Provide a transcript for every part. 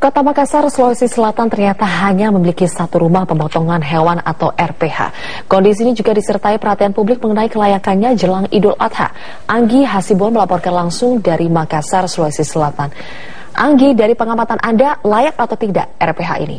Kota Makassar, Sulawesi Selatan ternyata hanya memiliki satu rumah pemotongan hewan atau RPH. Kondisi ini juga disertai perhatian publik mengenai kelayakannya jelang Idul Adha. Anggi Hasibuan melaporkan langsung dari Makassar, Sulawesi Selatan. Anggi, dari pengamatan Anda, layak atau tidak RPH ini?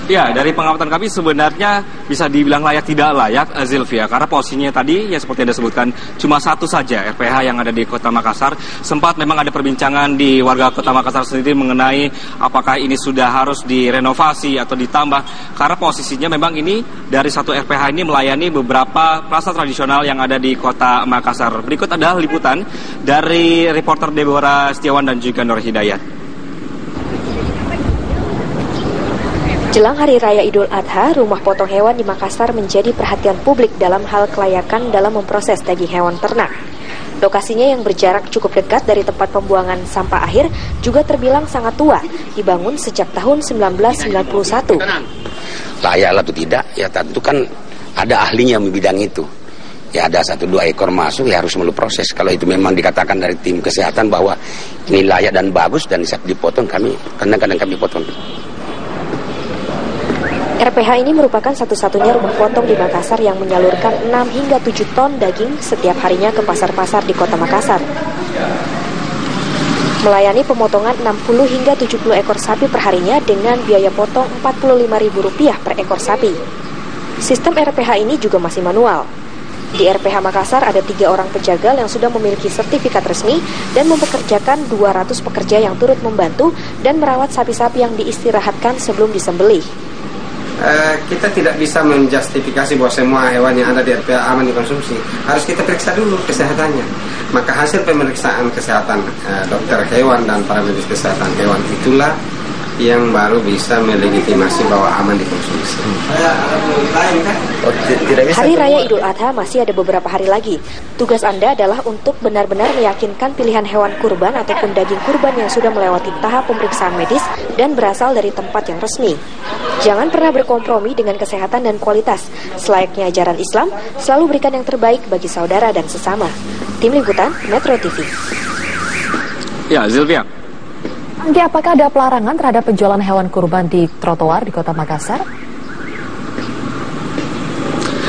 Ya, dari pengamatan kami sebenarnya bisa dibilang layak tidak layak, Zilvia, karena posisinya tadi yang seperti Anda sebutkan cuma satu saja RPH yang ada di Kota Makassar. Sempat memang ada perbincangan di warga Kota Makassar sendiri mengenai apakah ini sudah harus direnovasi atau ditambah, karena posisinya memang ini dari satu RPH ini melayani beberapa pasar tradisional yang ada di Kota Makassar. Berikut adalah liputan dari reporter Deborah Setiawan dan juga Nur Hidayat. Jelang Hari Raya Idul Adha, rumah potong hewan di Makassar menjadi perhatian publik dalam hal kelayakan dalam memproses daging hewan ternak. Lokasinya yang berjarak cukup dekat dari tempat pembuangan sampah akhir juga terbilang sangat tua, dibangun sejak tahun 1991. Layak atau tidak, ya tentu kan ada ahlinya di bidang itu. Ya ada 1-2 ekor masuk, ya harus melalui proses. Kalau itu memang dikatakan dari tim kesehatan bahwa ini layak dan bagus dan bisa dipotong, kadang-kadang kami potong. RPH ini merupakan satu-satunya rumah potong di Makassar yang menyalurkan 6 hingga 7 ton daging setiap harinya ke pasar-pasar di Kota Makassar. Melayani pemotongan 60 hingga 70 ekor sapi per harinya dengan biaya potong Rp45.000 per ekor sapi. Sistem RPH ini juga masih manual. Di RPH Makassar ada 3 orang penjagal yang sudah memiliki sertifikat resmi dan mempekerjakan 200 pekerja yang turut membantu dan merawat sapi-sapi yang diistirahatkan sebelum disembelih. Kita tidak bisa menjustifikasi bahwa semua hewan yang ada di RPH aman dikonsumsi. Harus kita periksa dulu kesehatannya. Maka hasil pemeriksaan kesehatan dokter hewan dan para medis kesehatan hewan itulah yang baru bisa melegitimasi bahwa aman dikonsumsi. Hari Raya Idul Adha masih ada beberapa hari lagi. Tugas Anda adalah untuk benar-benar meyakinkan pilihan hewan kurban ataupun daging kurban yang sudah melewati tahap pemeriksaan medis dan berasal dari tempat yang resmi. Jangan pernah berkompromi dengan kesehatan dan kualitas. Selayaknya ajaran Islam, selalu berikan yang terbaik bagi saudara dan sesama. Tim Liputan, Metro TV. Ya, Zilvia. Anggi, apakah ada pelarangan terhadap penjualan hewan kurban di trotoar di Kota Makassar?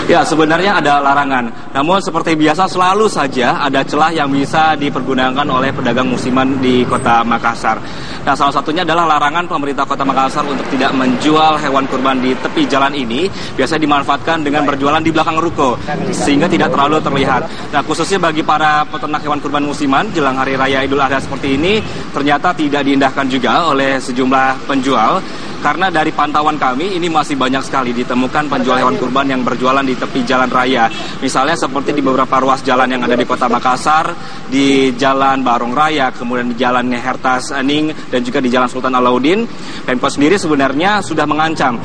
Ya, sebenarnya ada larangan. Namun seperti biasa selalu saja ada celah yang bisa dipergunakan oleh pedagang musiman di Kota Makassar. Nah, salah satunya adalah larangan pemerintah Kota Makassar untuk tidak menjual hewan kurban di tepi jalan ini. Biasa dimanfaatkan dengan berjualan di belakang ruko, sehingga tidak terlalu terlihat. Nah, khususnya bagi para peternak hewan kurban musiman, jelang Hari Raya Idul Adha seperti ini, ternyata tidak diindahkan juga oleh sejumlah penjual. Karena dari pantauan kami, ini masih banyak sekali ditemukan penjual hewan kurban yang berjualan di tepi jalan raya. Misalnya seperti di beberapa ruas jalan yang ada di Kota Makassar, di Jalan Barong Raya, kemudian di Jalan Hertas Aning, dan juga di Jalan Sultan Alauddin. Pemkot sendiri sebenarnya sudah mengancam,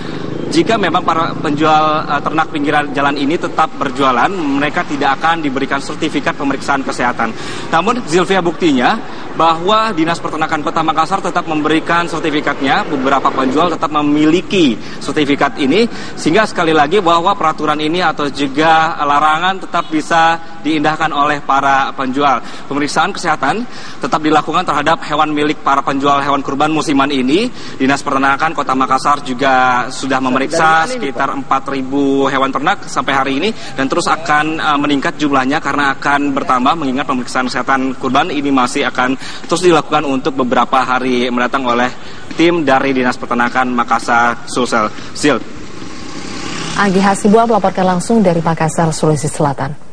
jika memang para penjual ternak pinggiran jalan ini tetap berjualan, mereka tidak akan diberikan sertifikat pemeriksaan kesehatan. Namun, Zilvia, buktinya bahwa Dinas Peternakan Kota Makassar tetap memberikan sertifikatnya. Beberapa penjual tetap memiliki sertifikat ini, sehingga sekali lagi bahwa peraturan ini atau juga larangan tetap bisa diindahkan oleh para penjual. Pemeriksaan kesehatan tetap dilakukan terhadap hewan milik para penjual hewan kurban musiman ini. Dinas Peternakan Kota Makassar juga sudah memeriksa sekitar 4.000 hewan ternak sampai hari ini, dan terus akan meningkat jumlahnya karena akan bertambah, mengingat pemeriksaan kesehatan kurban ini masih akan terus dilakukan untuk beberapa hari mendatang oleh tim dari Dinas Peternakan Makassar Sulsel. Anggi Hasibuan melaporkan langsung dari Makassar, Sulawesi Selatan.